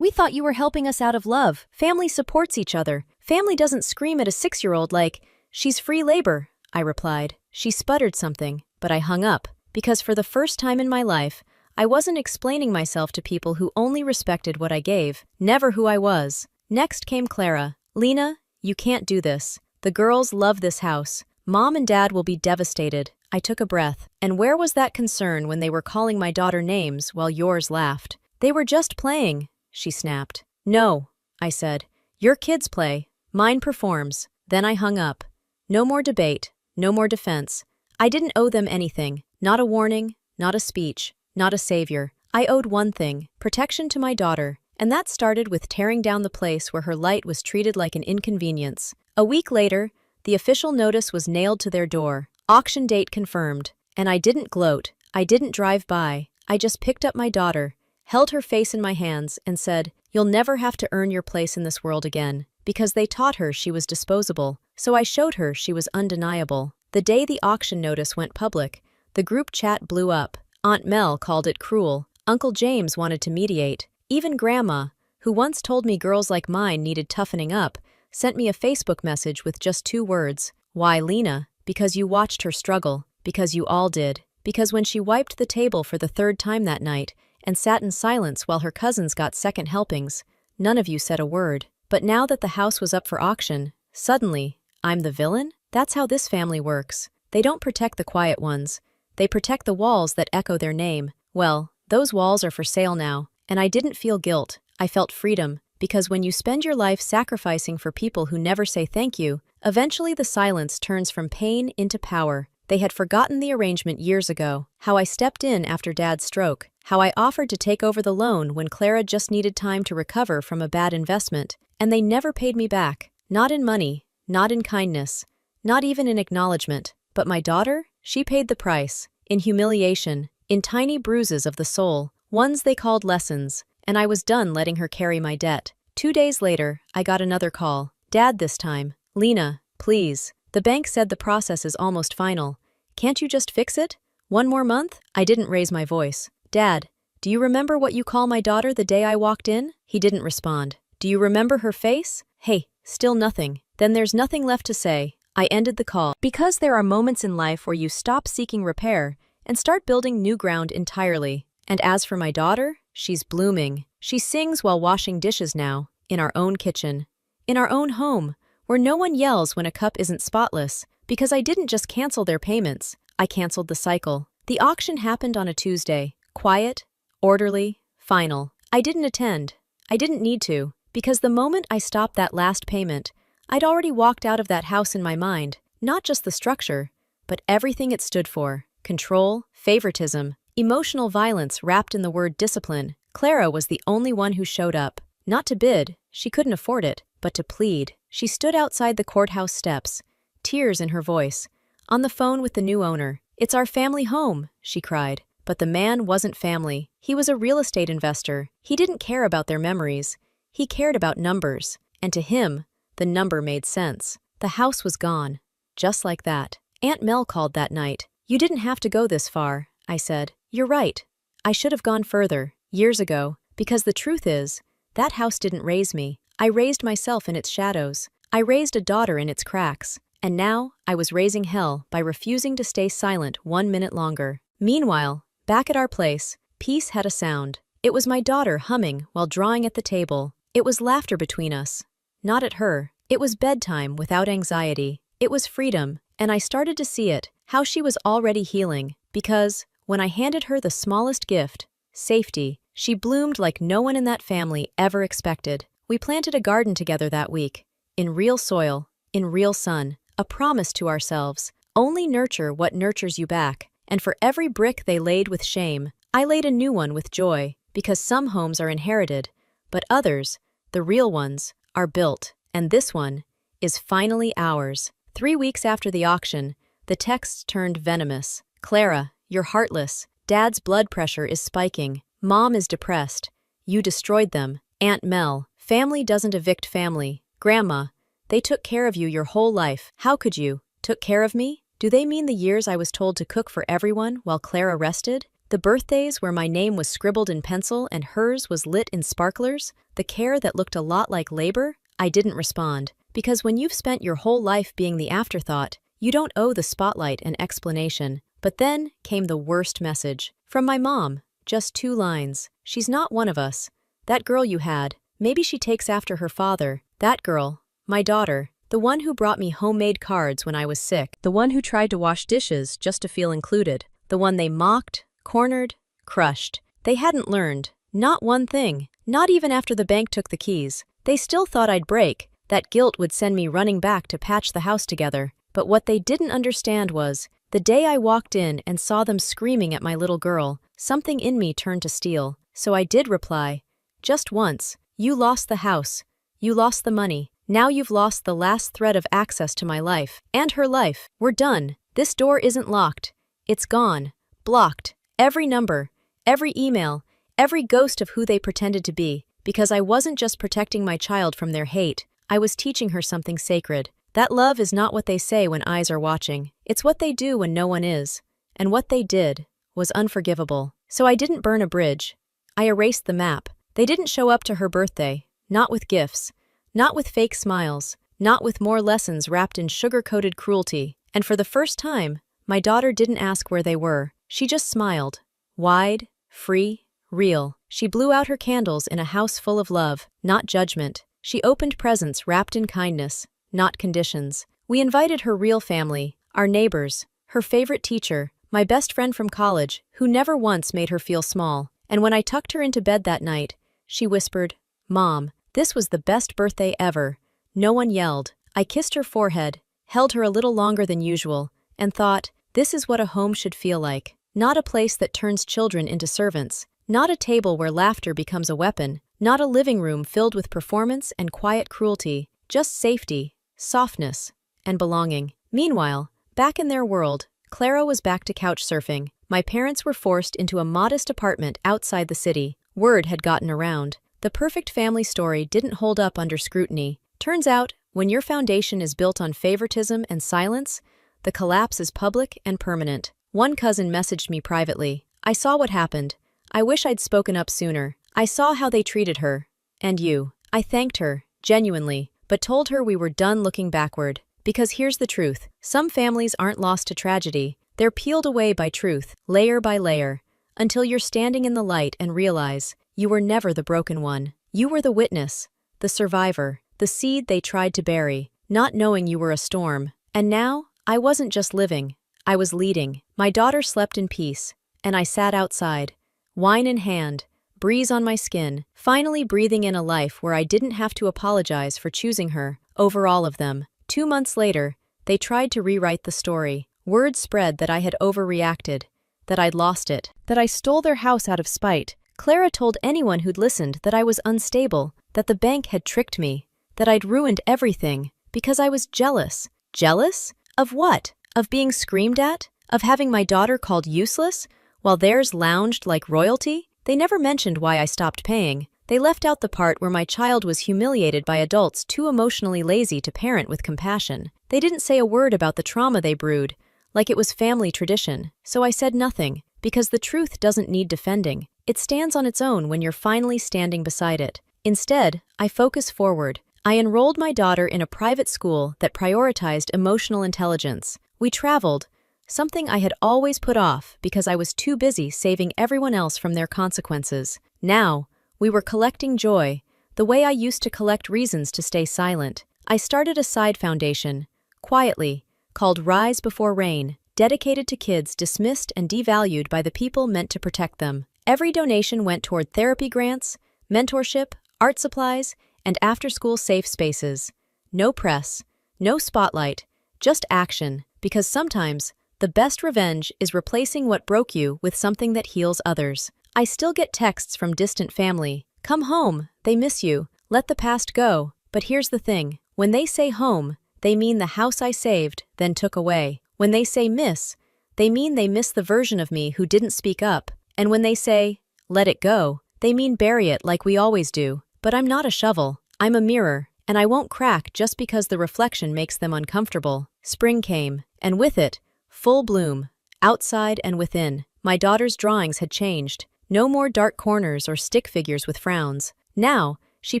We thought you were helping us out of love. Family supports each other. Family doesn't scream at a 6-year-old like, she's free labor, I replied. She sputtered something, but I hung up, because for the first time in my life, I wasn't explaining myself to people who only respected what I gave, never who I was. Next came Clara. Lena, you can't do this. The girls love this house. Mom and Dad will be devastated. I took a breath. And where was that concern when they were calling my daughter names while yours laughed? They were just playing, she snapped. No, I said. Your kids play. Mine performs. Then I hung up. No more debate. No more defense. I didn't owe them anything. Not a warning, not a speech, not a savior. I owed one thing, protection to my daughter. And that started with tearing down the place where her light was treated like an inconvenience. A week later, the official notice was nailed to their door. Auction date confirmed. And I didn't gloat. I didn't drive by. I just picked up my daughter, held her face in my hands, and said, "You'll never have to earn your place in this world again." Because they taught her she was disposable. So I showed her she was undeniable. The day the auction notice went public, the group chat blew up. Aunt Mel called it cruel. Uncle James wanted to mediate. Even Grandma, who once told me girls like mine needed toughening up, sent me a Facebook message with just 2 words. Why, Lena? Because you watched her struggle. Because you all did. Because when she wiped the table for the 3rd time that night and sat in silence while her cousins got second helpings, none of you said a word. But now that the house was up for auction, suddenly, I'm the villain? That's how this family works. They don't protect the quiet ones. They protect the walls that echo their name. Well, those walls are for sale now, and I didn't feel guilt. I felt freedom, because when you spend your life sacrificing for people who never say thank you, eventually the silence turns from pain into power. They had forgotten the arrangement years ago, how I stepped in after Dad's stroke, how I offered to take over the loan when Clara just needed time to recover from a bad investment, and they never paid me back. Not in money, not in kindness, not even in acknowledgement. But my daughter? She paid the price. In humiliation, in tiny bruises of the soul, ones they called lessons, and I was done letting her carry my debt. 2 days later, I got another call. Dad this time. Lena, please. The bank said the process is almost final. Can't you just fix it? 1 more month? I didn't raise my voice. Dad, do you remember what you call my daughter the day I walked in? He didn't respond. Do you remember her face? Hey, still nothing. Then there's nothing left to say. I ended the call. Because there are moments in life where you stop seeking repair and start building new ground entirely. And as for my daughter, she's blooming. She sings while washing dishes now, in our own kitchen. In our own home, where no one yells when a cup isn't spotless, because I didn't just cancel their payments, I canceled the cycle. The auction happened on a Tuesday. Quiet, orderly, final. I didn't attend. I didn't need to, because the moment I stopped that last payment, I'd already walked out of that house in my mind, not just the structure, but everything it stood for. Control, favoritism, emotional violence wrapped in the word discipline. Clara was the only one who showed up. Not to bid, she couldn't afford it, but to plead. She stood outside the courthouse steps, tears in her voice, on the phone with the new owner. "It's our family home," she cried. But the man wasn't family. He was a real estate investor. He didn't care about their memories. He cared about numbers. And to him, the number made sense. The house was gone. Just like that. Aunt Mel called that night. "You didn't have to go this far," I said. "You're right. I should have gone further, years ago, because the truth is, that house didn't raise me. I raised myself in its shadows. I raised a daughter in its cracks. And now, I was raising hell by refusing to stay silent 1 minute longer." Meanwhile, back at our place, peace had a sound. It was my daughter humming while drawing at the table. It was laughter between us. Not at her. It was bedtime without anxiety. It was freedom, and I started to see it, how she was already healing, because, when I handed her the smallest gift, safety, she bloomed like no one in that family ever expected. We planted a garden together that week, in real soil, in real sun, a promise to ourselves. Only nurture what nurtures you back. And for every brick they laid with shame, I laid a new one with joy, because some homes are inherited, but others, the real ones, are built, and this one is finally ours. 3 weeks after the auction, the texts turned venomous. "Clara, you're heartless. Dad's blood pressure is spiking. Mom is depressed. You destroyed them. Aunt Mel, family doesn't evict family. Grandma, they took care of you your whole life. How could you? Took care of me? Do they mean the years I was told to cook for everyone while Clara rested? The birthdays where my name was scribbled in pencil and hers was lit in sparklers, the care that looked a lot like labor, I didn't respond. Because when you've spent your whole life being the afterthought, you don't owe the spotlight an explanation. But then came the worst message. From my mom, just 2 lines. She's not one of us. That girl you had, maybe she takes after her father. That girl, my daughter, the one who brought me homemade cards when I was sick, the one who tried to wash dishes just to feel included, the one they mocked, cornered, crushed. They hadn't learned, not one thing, not even after the bank took the keys. They still thought I'd break, that guilt would send me running back to patch the house together. But what they didn't understand was, the day I walked in and saw them screaming at my little girl, something in me turned to steel. So I did reply, just once, you lost the house, you lost the money, now you've lost the last thread of access to my life, and her life. We're done. This door isn't locked. It's gone. Blocked. Every number, every email, every ghost of who they pretended to be, because I wasn't just protecting my child from their hate, I was teaching her something sacred. That love is not what they say when eyes are watching. It's what they do when no one is. And what they did was unforgivable. So I didn't burn a bridge. I erased the map. They didn't show up to her birthday, not with gifts, not with fake smiles, not with more lessons wrapped in sugar-coated cruelty. And for the first time, my daughter didn't ask where they were. She just smiled. Wide, free, real. She blew out her candles in a house full of love, not judgment. She opened presents wrapped in kindness, not conditions. We invited her real family, our neighbors, her favorite teacher, my best friend from college, who never once made her feel small. And when I tucked her into bed that night, she whispered, "Mom, this was the best birthday ever." No one yelled. I kissed her forehead, held her a little longer than usual, and thought, this is what a home should feel like. Not a place that turns children into servants. Not a table where laughter becomes a weapon. Not a living room filled with performance and quiet cruelty. Just safety, softness, and belonging. Meanwhile, back in their world, Clara was back to couch surfing. My parents were forced into a modest apartment outside the city. Word had gotten around. The perfect family story didn't hold up under scrutiny. Turns out, when your foundation is built on favoritism and silence, the collapse is public and permanent. One cousin messaged me privately. I saw what happened. I wish I'd spoken up sooner. I saw how they treated her. And you. I thanked her, genuinely, but told her we were done looking backward. Because here's the truth. Some families aren't lost to tragedy. They're peeled away by truth, layer by layer, until you're standing in the light and realize you were never the broken one. You were the witness, the survivor, the seed they tried to bury, not knowing you were a storm. And now, I wasn't just living, I was leading. My daughter slept in peace, and I sat outside, wine in hand, breeze on my skin, finally breathing in a life where I didn't have to apologize for choosing her over all of them. 2 months later, they tried to rewrite the story. Word spread that I had overreacted, that I'd lost it, that I stole their house out of spite. Clara told anyone who'd listened that I was unstable, that the bank had tricked me, that I'd ruined everything, because I was jealous. Jealous? Of what? Of being screamed at? Of having my daughter called useless, while theirs lounged like royalty? They never mentioned why I stopped paying. They left out the part where my child was humiliated by adults too emotionally lazy to parent with compassion. They didn't say a word about the trauma they brewed, like it was family tradition. So I said nothing, because the truth doesn't need defending. It stands on its own when you're finally standing beside it. Instead, I focus forward. I enrolled my daughter in a private school that prioritized emotional intelligence. We traveled, something I had always put off because I was too busy saving everyone else from their consequences. Now, we were collecting joy, the way I used to collect reasons to stay silent. I started a side foundation, quietly, called Rise Before Rain, dedicated to kids dismissed and devalued by the people meant to protect them. Every donation went toward therapy grants, mentorship, art supplies, and after-school safe spaces. No press, no spotlight, just action, because sometimes the best revenge is replacing what broke you with something that heals others. I still get texts from distant family. Come home, they miss you, let the past go. But here's the thing, when they say home, they mean the house I saved, then took away. When they say miss, they mean they miss the version of me who didn't speak up. And when they say, let it go, they mean bury it like we always do. But I'm not a shovel, I'm a mirror, and I won't crack just because the reflection makes them uncomfortable. Spring came, and with it, full bloom, outside and within. My daughter's drawings had changed. No more dark corners or stick figures with frowns. Now, she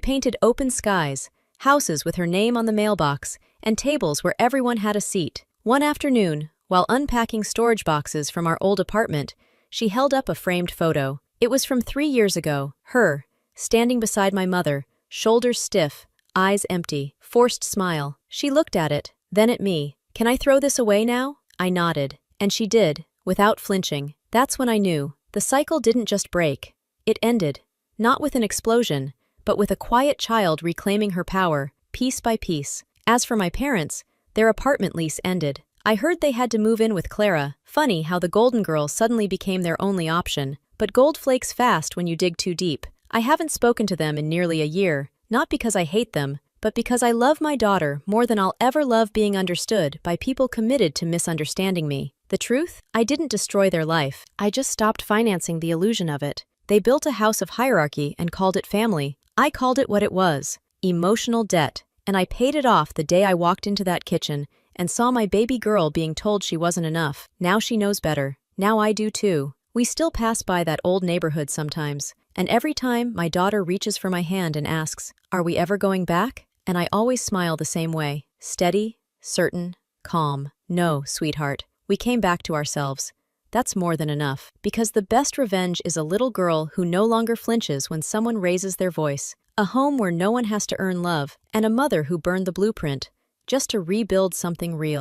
painted open skies, houses with her name on the mailbox, and tables where everyone had a seat. One afternoon, while unpacking storage boxes from our old apartment, she held up a framed photo. It was from 3 years ago, her, standing beside my mother, shoulders stiff, eyes empty, forced smile. She looked at it, then at me. "Can I throw this away now?" I nodded, and she did, without flinching. That's when I knew. The cycle didn't just break. It ended, not with an explosion, but with a quiet child reclaiming her power, piece by piece. As for my parents, their apartment lease ended. I heard they had to move in with Clara. Funny how the Golden Girls suddenly became their only option. But gold flakes fast when you dig too deep. I haven't spoken to them in nearly a year, not because I hate them, but because I love my daughter more than I'll ever love being understood by people committed to misunderstanding me. The truth? I didn't destroy their life. I just stopped financing the illusion of it. They built a house of hierarchy and called it family. I called it what it was, emotional debt, and I paid it off the day I walked into that kitchen and saw my baby girl being told she wasn't enough. Now she knows better. Now I do too. We still pass by that old neighborhood sometimes, and every time my daughter reaches for my hand and asks, "Are we ever going back?" And I always smile the same way, steady, certain, calm. "No, sweetheart. We came back to ourselves. That's more than enough, because the best revenge is a little girl who no longer flinches when someone raises their voice, a home where no one has to earn love, and a mother who burned the blueprint just to rebuild something real."